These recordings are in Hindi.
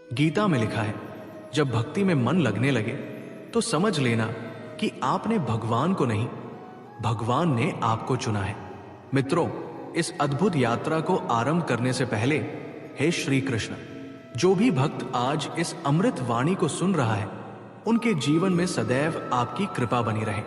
गीता में लिखा है, जब भक्ति में मन लगने लगे तो समझ लेना कि आपने भगवान को नहीं, भगवान ने आपको चुना है। मित्रों, इस अद्भुत यात्रा को आरंभ करने से पहले, हे श्री कृष्ण, जो भी भक्त आज इस अमृत वाणी को सुन रहा है, उनके जीवन में सदैव आपकी कृपा बनी रहे।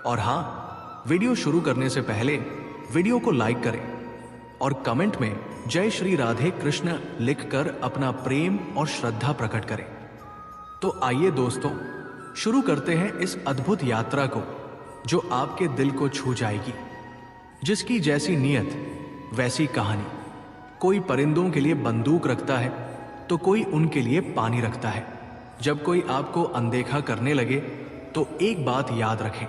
और हाँ, वीडियो शुरू करने से पहले वीडियो को लाइक करें और कमेंट में जय श्री राधे कृष्ण लिखकर अपना प्रेम और श्रद्धा प्रकट करें। तो आइए दोस्तों, शुरू करते हैं इस अद्भुत यात्रा को जो आपके दिल को छू जाएगी। जिसकी जैसी नियत वैसी कहानी। कोई परिंदों के लिए बंदूक रखता है तो कोई उनके लिए पानी रखता है। जब कोई आपको अनदेखा करने लगे तो एक बात याद रखें,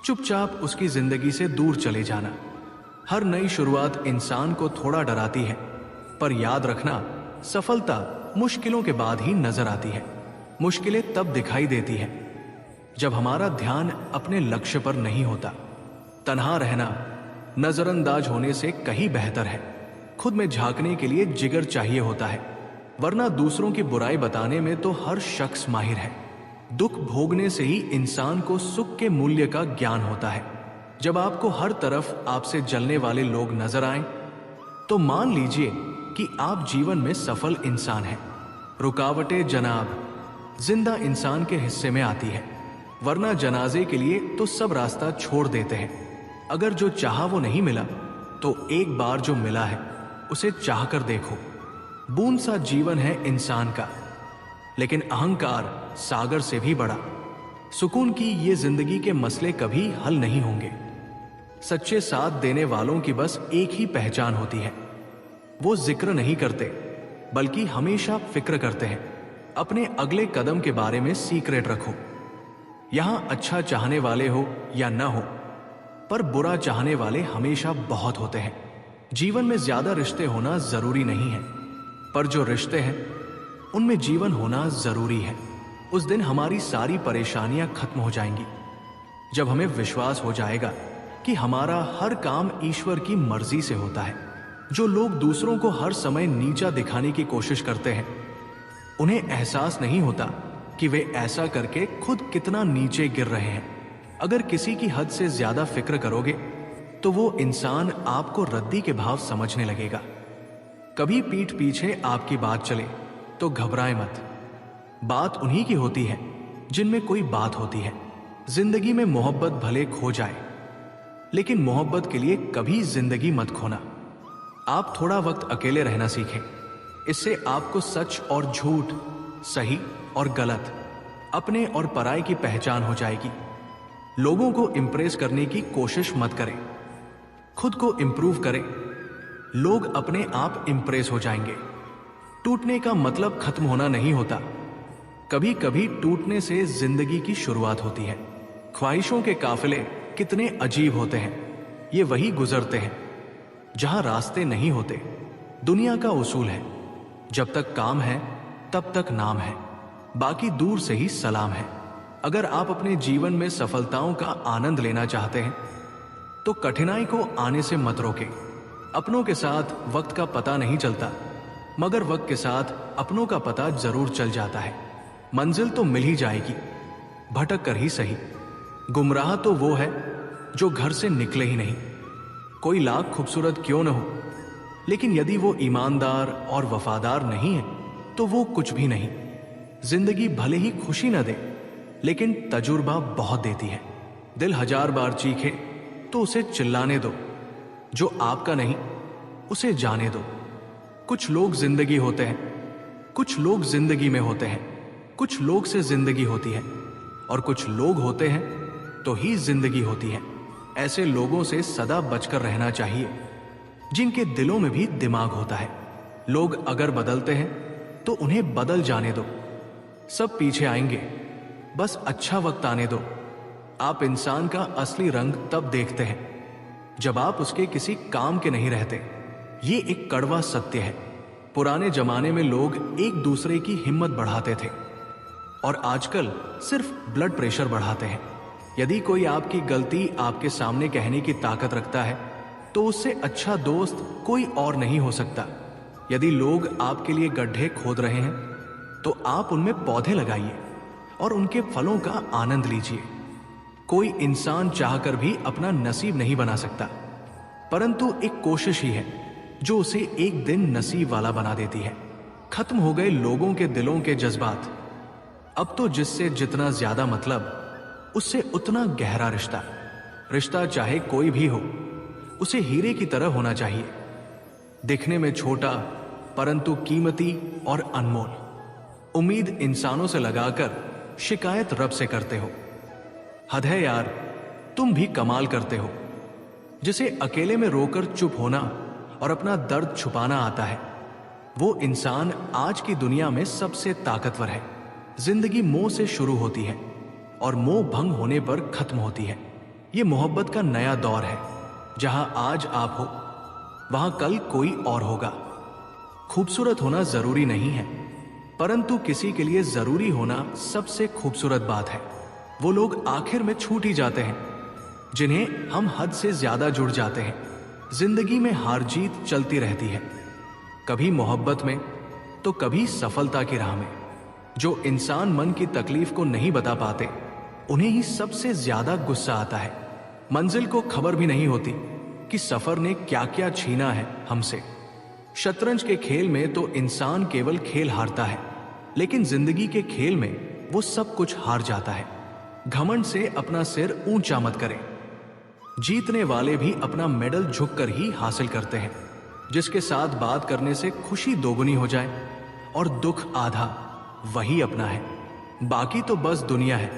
चुपचाप उसकी जिंदगी से दूर चले जाना। हर नई शुरुआत इंसान को थोड़ा डराती है, पर याद रखना, सफलता मुश्किलों के बाद ही नजर आती है। मुश्किलें तब दिखाई देती है जब हमारा ध्यान अपने लक्ष्य पर नहीं होता। तन्हा रहना नजरअंदाज होने से कहीं बेहतर है। खुद में झांकने के लिए जिगर चाहिए होता है, वरना दूसरों की बुराई बताने में तो हर शख्स माहिर है। दुख भोगने से ही इंसान को सुख के मूल्य का ज्ञान होता है। जब आपको हर तरफ आपसे जलने वाले लोग नजर आएं, तो मान लीजिए कि आप जीवन में सफल इंसान हैं। रुकावटें जनाब जिंदा इंसान के हिस्से में आती है, वरना जनाजे के लिए तो सब रास्ता छोड़ देते हैं। अगर जो चाहा वो नहीं मिला, तो एक बार जो मिला है उसे चाह कर देखो। बूंद सा जीवन है इंसान का, लेकिन अहंकार सागर से भी बड़ा। सुकून की ये जिंदगी के मसले कभी हल नहीं होंगे। सच्चे साथ देने वालों की बस एक ही पहचान होती है, वो जिक्र नहीं करते बल्कि हमेशा फिक्र करते हैं। अपने अगले कदम के बारे में सीक्रेट रखो। यहां अच्छा चाहने वाले हो या ना हो, पर बुरा चाहने वाले हमेशा बहुत होते हैं। जीवन में ज्यादा रिश्ते होना जरूरी नहीं है, पर जो रिश्ते हैं उनमें जीवन होना जरूरी है। उस दिन हमारी सारी परेशानियां खत्म हो जाएंगी, जब हमें विश्वास हो जाएगा कि हमारा हर काम ईश्वर की मर्जी से होता है। जो लोग दूसरों को हर समय नीचा दिखाने की कोशिश करते हैं, उन्हें एहसास नहीं होता कि वे ऐसा करके खुद कितना नीचे गिर रहे हैं। अगर किसी की हद से ज्यादा फिक्र करोगे तो वो इंसान आपको रद्दी के भाव समझने लगेगा। कभी पीठ पीछे आपकी बात चले तो घबराएं मत। बात उन्हीं की होती है जिनमें कोई बात होती है। जिंदगी में मोहब्बत भले खो जाए, लेकिन मोहब्बत के लिए कभी जिंदगी मत खोना। आप थोड़ा वक्त अकेले रहना सीखें, इससे आपको सच और झूठ, सही और गलत, अपने और पराये की पहचान हो जाएगी। लोगों को इंप्रेस करने की कोशिश मत करें, खुद को इंप्रूव करें। लोग अपने आप इंप्रेस हो जाएंगे। टूटने का मतलब खत्म होना नहीं होता, कभी कभी टूटने से जिंदगी की शुरुआत होती है। ख्वाहिशों के काफिले कितने अजीब होते हैं, ये वही गुजरते हैं जहां रास्ते नहीं होते। दुनिया का उसूल है, जब तक काम है तब तक नाम है, बाकी दूर से ही सलाम है। अगर आप अपने जीवन में सफलताओं का आनंद लेना चाहते हैं तो कठिनाई को आने से मत रोकें। अपनों के साथ वक्त का पता नहीं चलता, मगर वक्त के साथ अपनों का पता जरूर चल जाता है। मंजिल तो मिल ही जाएगी, भटक कर ही सही। गुमराह तो वो है जो घर से निकले ही नहीं। कोई लाख खूबसूरत क्यों न हो, लेकिन यदि वो ईमानदार और वफादार नहीं है तो वो कुछ भी नहीं। जिंदगी भले ही खुशी न दे, लेकिन तजुर्बा बहुत देती है। दिल 1000 बार चीखे तो उसे चिल्लाने दो। जो आपका नहीं उसे जाने दो। कुछ लोग जिंदगी होते हैं, कुछ लोग जिंदगी में होते हैं, कुछ लोग से जिंदगी होती है, और कुछ लोग होते हैं तो ही जिंदगी होती है। ऐसे लोगों से सदा बचकर रहना चाहिए जिनके दिलों में भी दिमाग होता है। लोग अगर बदलते हैं तो उन्हें बदल जाने दो। सब पीछे आएंगे, बस अच्छा वक्त आने दो। आप इंसान का असली रंग तब देखते हैं जब आप उसके किसी काम के नहीं रहते। ये एक कड़वा सत्य है। पुराने जमाने में लोग एक दूसरे की हिम्मत बढ़ाते थे, और आजकल सिर्फ ब्लड प्रेशर बढ़ाते हैं। यदि कोई आपकी गलती आपके सामने कहने की ताकत रखता है तो उससे अच्छा दोस्त कोई और नहीं हो सकता। यदि लोग आपके लिए गड्ढे खोद रहे हैं तो आप उनमें पौधे लगाइए और उनके फलों का आनंद लीजिए। कोई इंसान चाहकर भी अपना नसीब नहीं बना सकता, परंतु एक कोशिश ही है जो उसे एक दिन नसीब वाला बना देती है। खत्म हो गए लोगों के दिलों के जज्बात। अब तो जिससे जितना ज्यादा मतलब, उससे उतना गहरा रिश्ता। रिश्ता चाहे कोई भी हो, उसे हीरे की तरह होना चाहिए, दिखने में छोटा परंतु कीमती और अनमोल। उम्मीद इंसानों से लगाकर शिकायत रब से करते हो। हद है यार, तुम भी कमाल करते हो। जिसे अकेले में रोकर चुप होना और अपना दर्द छुपाना आता है, वो इंसान आज की दुनिया में सबसे ताकतवर है। जिंदगी मोह से शुरू होती है और मोह भंग होने पर खत्म होती है। ये मोहब्बत का नया दौर है। जहां आज आप हो, वहां कल कोई और होगा। खूबसूरत होना जरूरी नहीं है, परंतु किसी के लिए जरूरी होना सबसे खूबसूरत बात है। वो लोग आखिर में छूट ही जाते हैं जिन्हें हम हद से ज्यादा जुड़ जाते हैं। जिंदगी में हार जीत चलती रहती है, कभी मोहब्बत में तो कभी सफलता की राह में। जो इंसान मन की तकलीफ को नहीं बता पाते, उन्हें ही सबसे ज्यादा गुस्सा आता है। मंजिल को खबर भी नहीं होती कि सफर ने क्या क्या छीना है हमसे। शतरंज के खेल में तो इंसान केवल खेल हारता है, लेकिन जिंदगी के खेल में वो सब कुछ हार जाता है। घमंड से अपना सिर ऊंचा मत करें। जीतने वाले भी अपना मेडल झुककर ही हासिल करते हैं। जिसके साथ बात करने से खुशी दोगुनी हो जाए और दुख आधा, वही अपना है। बाकी तो बस दुनिया है।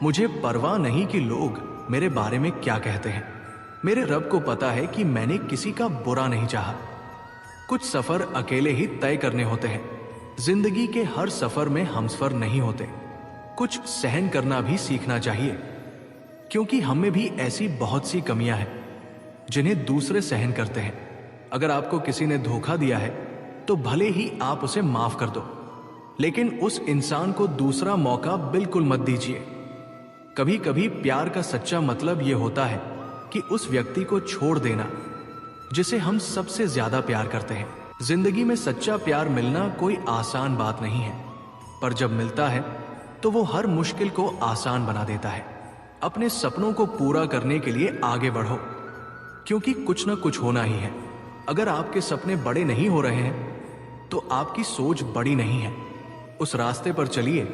मुझे परवाह नहीं कि लोग मेरे बारे में क्या कहते हैं। मेरे रब को पता है कि मैंने किसी का बुरा नहीं चाहा। कुछ सफर अकेले ही तय करने होते हैं। जिंदगी के हर सफर में हमसफर नहीं होते। कुछ सहन करना भी सीखना चाहिए, क्योंकि हम में भी ऐसी बहुत सी कमियां हैं जिन्हें दूसरे सहन करते हैं। अगर आपको किसी ने धोखा दिया है तो भले ही आप उसे माफ कर दो, लेकिन उस इंसान को दूसरा मौका बिल्कुल मत दीजिए। कभी कभी प्यार का सच्चा मतलब यह होता है कि उस व्यक्ति को छोड़ देना जिसे हम सबसे ज्यादा प्यार करते हैं। जिंदगी में सच्चा प्यार मिलना कोई आसान बात नहीं है, पर जब मिलता है तो वो हर मुश्किल को आसान बना देता है। अपने सपनों को पूरा करने के लिए आगे बढ़ो, क्योंकि कुछ ना कुछ होना ही है। अगर आपके सपने बड़े नहीं हो रहे हैं तो आपकी सोच बड़ी नहीं है। उस रास्ते पर चलिए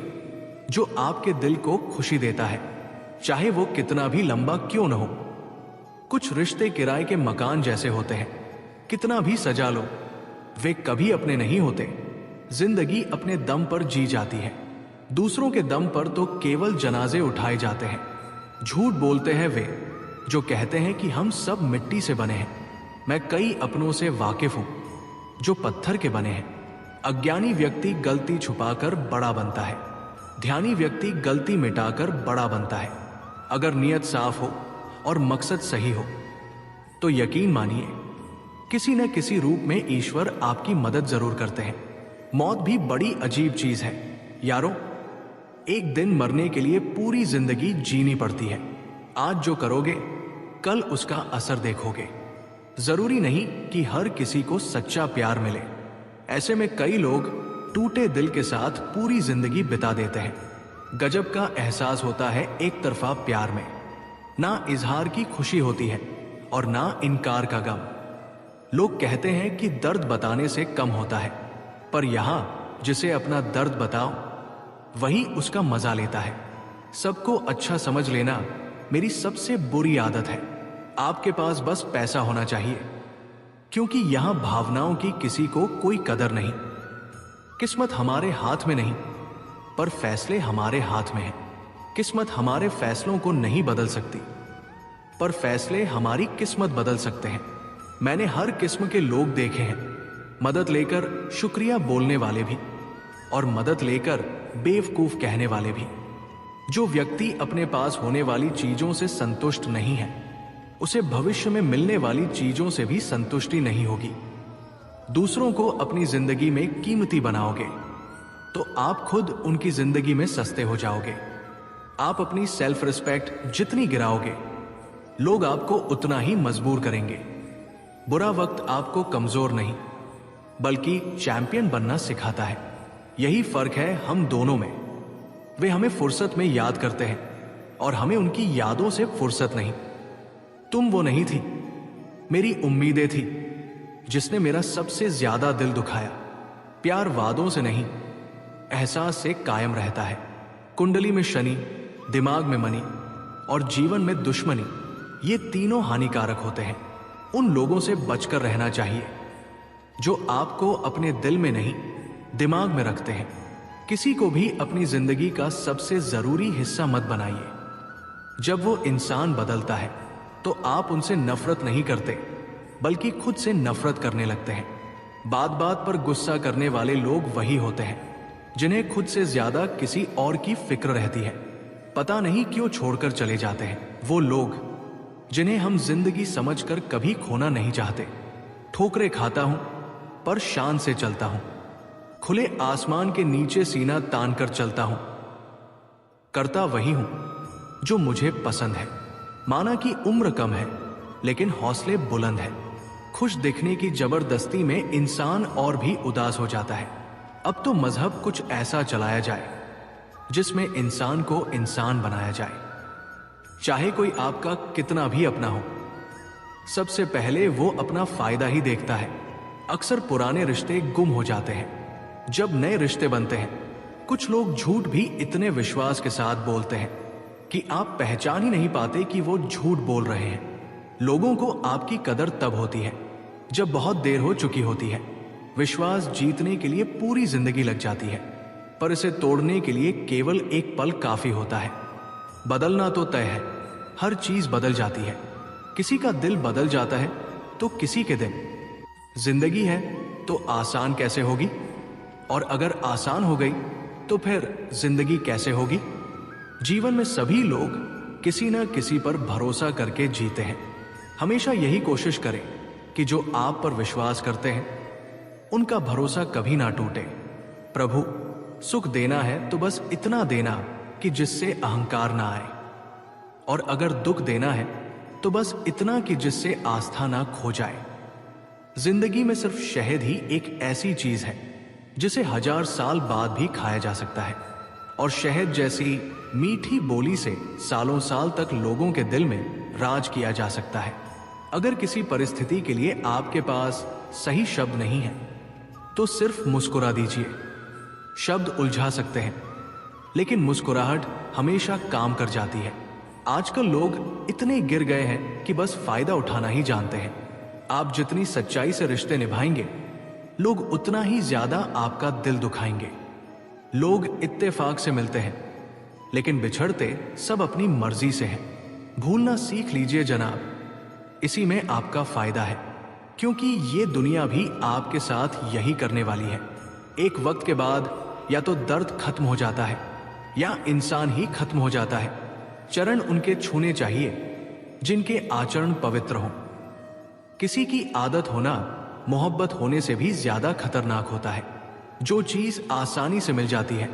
जो आपके दिल को खुशी देता है, चाहे वो कितना भी लंबा क्यों न हो। कुछ रिश्ते किराए के मकान जैसे होते हैं, कितना भी सजा लो वे कभी अपने नहीं होते। जिंदगी अपने दम पर जी जाती है, दूसरों के दम पर तो केवल जनाजे उठाए जाते हैं। झूठ बोलते हैं वे जो कहते हैं कि हम सब मिट्टी से बने हैं। मैं कई अपनों से वाकिफ हूं जो पत्थर के बने हैं। अज्ञानी व्यक्ति गलती छुपाकर बड़ा बनता है, ध्यानी व्यक्ति गलती मिटाकर बड़ा बनता है। अगर नियत साफ हो और मकसद सही हो तो यकीन मानिए किसी न किसी रूप में ईश्वर आपकी मदद जरूर करते हैं। मौत भी बड़ी अजीब चीज है यारों। एक दिन मरने के लिए पूरी जिंदगी जीनी पड़ती है। आज जो करोगे कल उसका असर देखोगे। जरूरी नहीं कि हर किसी को सच्चा प्यार मिले। ऐसे में कई लोग टूटे दिल के साथ पूरी जिंदगी बिता देते हैं। गजब का एहसास होता है एक तरफा प्यार में। ना इजहार की खुशी होती है और ना इनकार का गम। लोग कहते हैं कि दर्द बताने से कम होता है, पर यहां जिसे अपना दर्द बताओ वही उसका मजा लेता है। सबको अच्छा समझ लेना मेरी सबसे बुरी आदत है। आपके पास बस पैसा होना चाहिए, क्योंकि यहां भावनाओं की किसी को कोई कदर नहीं। किस्मत हमारे हाथ में नहीं, पर फैसले हमारे हाथ में हैं। किस्मत हमारे फैसलों को नहीं बदल सकती, पर फैसले हमारी किस्मत बदल सकते हैं। मैंने हर किस्म के लोग देखे हैं, मदद लेकर शुक्रिया बोलने वाले भी और मदद लेकर बेवकूफ कहने वाले भी। जो व्यक्ति अपने पास होने वाली चीजों से संतुष्ट नहीं है, उसे भविष्य में मिलने वाली चीजों से भी संतुष्टि नहीं होगी। दूसरों को अपनी जिंदगी में कीमती बनाओगे तो आप खुद उनकी जिंदगी में सस्ते हो जाओगे। आप अपनी सेल्फ रिस्पेक्ट जितनी गिराओगे, लोग आपको उतना ही मजबूर करेंगे। बुरा वक्त आपको कमजोर नहीं बल्कि चैंपियन बनना सिखाता है। यही फर्क है हम दोनों में। वे हमें फुर्सत में याद करते हैं और हमें उनकी यादों से फुर्सत नहीं। तुम वो नहीं थी, मेरी उम्मीदें थी, जिसने मेरा सबसे ज्यादा दिल दुखाया। प्यार वादों से नहीं, एहसास से कायम रहता है। कुंडली में शनि, दिमाग में मनी और जीवन में दुश्मनी, ये तीनों हानिकारक होते हैं। उन लोगों से बचकर रहना चाहिए जो आपको अपने दिल में नहीं, दिमाग में रखते हैं। किसी को भी अपनी जिंदगी का सबसे जरूरी हिस्सा मत बनाइए। जब वो इंसान बदलता है तो आप उनसे नफरत नहीं करते, बल्कि खुद से नफरत करने लगते हैं। बात बात पर गुस्सा करने वाले लोग वही होते हैं जिन्हें खुद से ज्यादा किसी और की फिक्र रहती है। पता नहीं क्यों छोड़कर चले जाते हैं वो लोग जिन्हें हम जिंदगी समझकर कभी खोना नहीं चाहते। ठोकरे खाता हूं पर शान से चलता हूं, खुले आसमान के नीचे सीना तान कर चलता हूं। करता वही हूं जो मुझे पसंद है। माना कि उम्र कम है लेकिन हौसले बुलंद है। खुश दिखने की जबरदस्ती में इंसान और भी उदास हो जाता है। अब तो मजहब कुछ ऐसा चलाया जाए जिसमें इंसान को इंसान बनाया जाए, चाहे कोई आपका कितना भी अपना हो। सबसे पहले वो अपना फायदा ही देखता है। अक्सर पुराने रिश्ते गुम हो जाते हैं जब नए रिश्ते बनते हैं। कुछ लोग झूठ भी इतने विश्वास के साथ बोलते हैं कि आप पहचान ही नहीं पाते कि वो झूठ बोल रहे हैं। लोगों को आपकी कदर तब होती है जब बहुत देर हो चुकी होती है। विश्वास जीतने के लिए पूरी जिंदगी लग जाती है, पर इसे तोड़ने के लिए केवल एक पल काफी होता है। बदलना तो तय है, हर चीज बदल जाती है। किसी का दिल बदल जाता है तो किसी के दिन। जिंदगी है तो आसान कैसे होगी, और अगर आसान हो गई तो फिर जिंदगी कैसे होगी। जीवन में सभी लोग किसी न किसी पर भरोसा करके जीते हैं। हमेशा यही कोशिश करें कि जो आप पर विश्वास करते हैं उनका भरोसा कभी ना टूटे। प्रभु, सुख देना है तो बस इतना देना कि जिससे अहंकार ना आए, और अगर दुख देना है तो बस इतना कि जिससे आस्था ना खो जाए। जिंदगी में सिर्फ शहद ही एक ऐसी चीज है जिसे 1000 साल बाद भी खाया जा सकता है, और शहद जैसी मीठी बोली से सालों साल तक लोगों के दिल में राज किया जा सकता है। अगर किसी परिस्थिति के लिए आपके पास सही शब्द नहीं है तो सिर्फ मुस्कुरा दीजिए। शब्द उलझा सकते हैं लेकिन मुस्कुराहट हमेशा काम कर जाती है। आजकल लोग इतने गिर गए हैं कि बस फायदा उठाना ही जानते हैं। आप जितनी सच्चाई से रिश्ते निभाएंगे, लोग उतना ही ज्यादा आपका दिल दुखाएंगे। लोग इत्तेफाक से मिलते हैं लेकिन बिछड़ते सब अपनी मर्जी से हैं। भूलना सीख लीजिए जनाब, इसी में आपका फायदा है, क्योंकि ये दुनिया भी आपके साथ यही करने वाली है। एक वक्त के बाद या तो दर्द खत्म हो जाता है या इंसान ही खत्म हो जाता है। चरण उनके छूने चाहिए जिनके आचरण पवित्र हों। किसी की आदत होना मोहब्बत होने से भी ज्यादा खतरनाक होता है। जो चीज आसानी से मिल जाती है,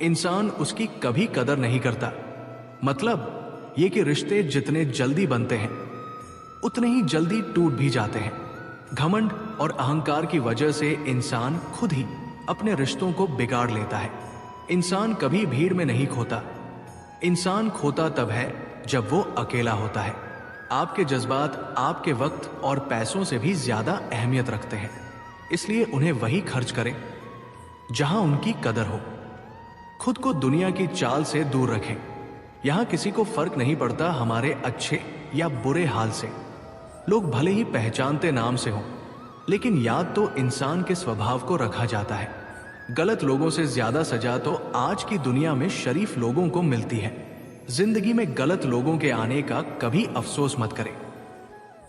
इंसान उसकी कभी कदर नहीं करता। मतलब ये कि रिश्ते जितने जल्दी बनते हैं उतने ही जल्दी टूट भी जाते हैं। घमंड और अहंकार की वजह से इंसान खुद ही अपने रिश्तों को बिगाड़ लेता है। इंसान कभी भीड़ में नहीं खोता। इंसान खोता तब है जब वो अकेला होता है। आपके जज्बात आपके वक्त और पैसों से भी ज्यादा अहमियत रखते हैं, इसलिए उन्हें वही खर्च करें जहां उनकी कदर हो। खुद को दुनिया की चाल से दूर रखें। यहां किसी को फर्क नहीं पड़ता हमारे अच्छे या बुरे हाल से। लोग भले ही पहचानते नाम से हों, लेकिन याद तो इंसान के स्वभाव को रखा जाता है। गलत लोगों से ज्यादा सजा तो आज की दुनिया में शरीफ लोगों को मिलती है। जिंदगी में गलत लोगों के आने का कभी अफसोस मत करें।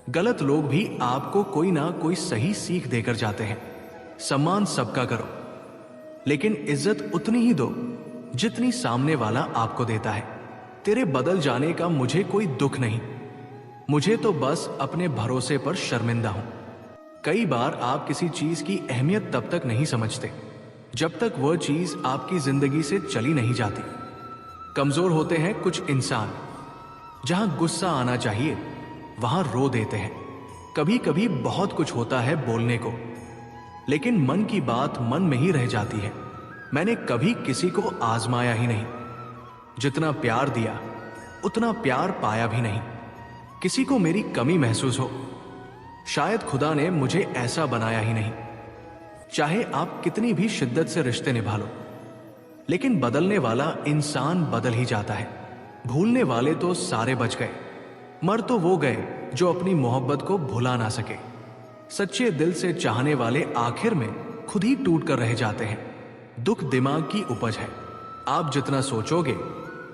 गलत लोग भी आपको कोई ना कोई सही सीख देकर जाते हैं। सम्मान सबका करो, लेकिन इज्जत उतनी ही दो जितनी सामने वाला आपको देता है। तेरे बदल जाने का मुझे कोई दुख नहीं, मुझे तो बस अपने भरोसे पर शर्मिंदा हूं। कई बार आप किसी चीज की अहमियत तब तक नहीं समझते जब तक वह चीज आपकी जिंदगी से चली नहीं जाती। कमजोर होते हैं कुछ इंसान, जहां गुस्सा आना चाहिए वहां रो देते हैं। कभी कभी बहुत कुछ होता है बोलने को, लेकिन मन की बात मन में ही रह जाती है। मैंने कभी किसी को आजमाया ही नहीं। जितना प्यार दिया उतना प्यार पाया भी नहीं। किसी को मेरी कमी महसूस हो, शायद खुदा ने मुझे ऐसा बनाया ही नहीं। चाहे आप कितनी भी शिद्दत से रिश्ते निभा लो, लेकिन बदलने वाला इंसान बदल ही जाता है। भूलने वाले तो सारे बच गए, मर तो वो गए जो अपनी मोहब्बत को भुला ना सके। सच्चे दिल से चाहने वाले आखिर में खुद ही टूट कर रह जाते हैं। दुख दिमाग की उपज है। आप जितना सोचोगे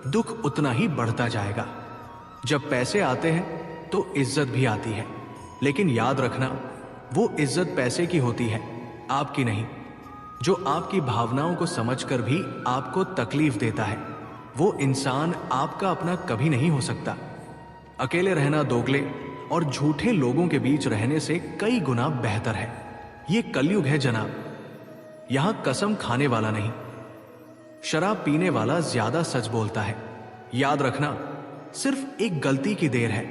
दुख उतना ही बढ़ता जाएगा। जब पैसे आते हैं तो इज्जत भी आती है, लेकिन याद रखना वो इज्जत पैसे की होती है, आपकी नहीं। जो आपकी भावनाओं को समझकर भी आपको तकलीफ देता है, वो इंसान आपका अपना कभी नहीं हो सकता। अकेले रहना दोगले और झूठे लोगों के बीच रहने से कई गुना बेहतर है। ये कलयुग है जनाब। यहां कसम खाने वाला नहीं, शराब पीने वाला ज्यादा सच बोलता है। याद रखना, सिर्फ एक गलती की देर है।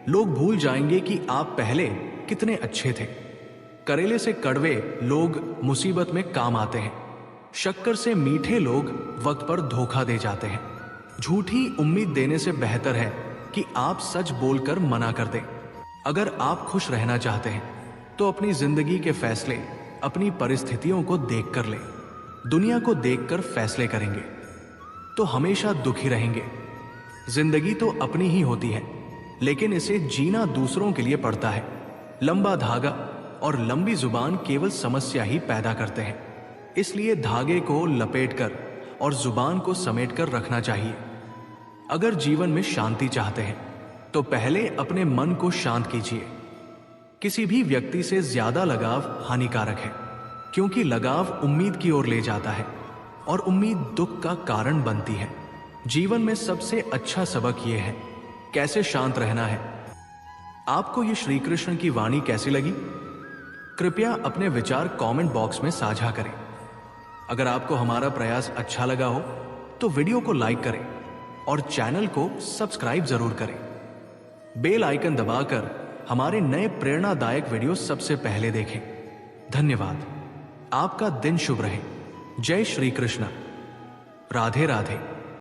लोग भूल जाएंगे कि आप पहले कितने अच्छे थे। करेले से कड़वे लोग मुसीबत में काम आते हैं। शक्कर से मीठे लोग वक्त पर धोखा दे जाते हैं। झूठी उम्मीद देने से बेहतर है कि आप सच बोलकर मना कर दें। अगर आप खुश रहना चाहते हैं तो अपनी जिंदगी के फैसले अपनी परिस्थितियों को देखकर लें। दुनिया को देखकर फैसले करेंगे तो हमेशा दुखी रहेंगे। जिंदगी तो अपनी ही होती है, लेकिन इसे जीना दूसरों के लिए पड़ता है। लंबा धागा और लंबी जुबान केवल समस्या ही पैदा करते हैं। इसलिए धागे को लपेटकर और जुबान को समेटकर रखना चाहिए। अगर जीवन में शांति चाहते हैं तो पहले अपने मन को शांत कीजिए। किसी भी व्यक्ति से ज्यादा लगाव हानिकारक है, क्योंकि लगाव उम्मीद की ओर ले जाता है और उम्मीद दुख का कारण बनती है। जीवन में सबसे अच्छा सबक यह है कैसे शांत रहना है। आपको यह श्री कृष्ण की वाणी कैसी लगी? कृपया अपने विचार कमेंट बॉक्स में साझा करें। अगर आपको हमारा प्रयास अच्छा लगा हो तो वीडियो को लाइक करें और चैनल को सब्सक्राइब जरूर करें। बेल आइकन दबाकर हमारे नए प्रेरणादायक वीडियो सबसे पहले देखें। धन्यवाद। आपका दिन शुभ रहे। जय श्री कृष्ण। राधे राधे।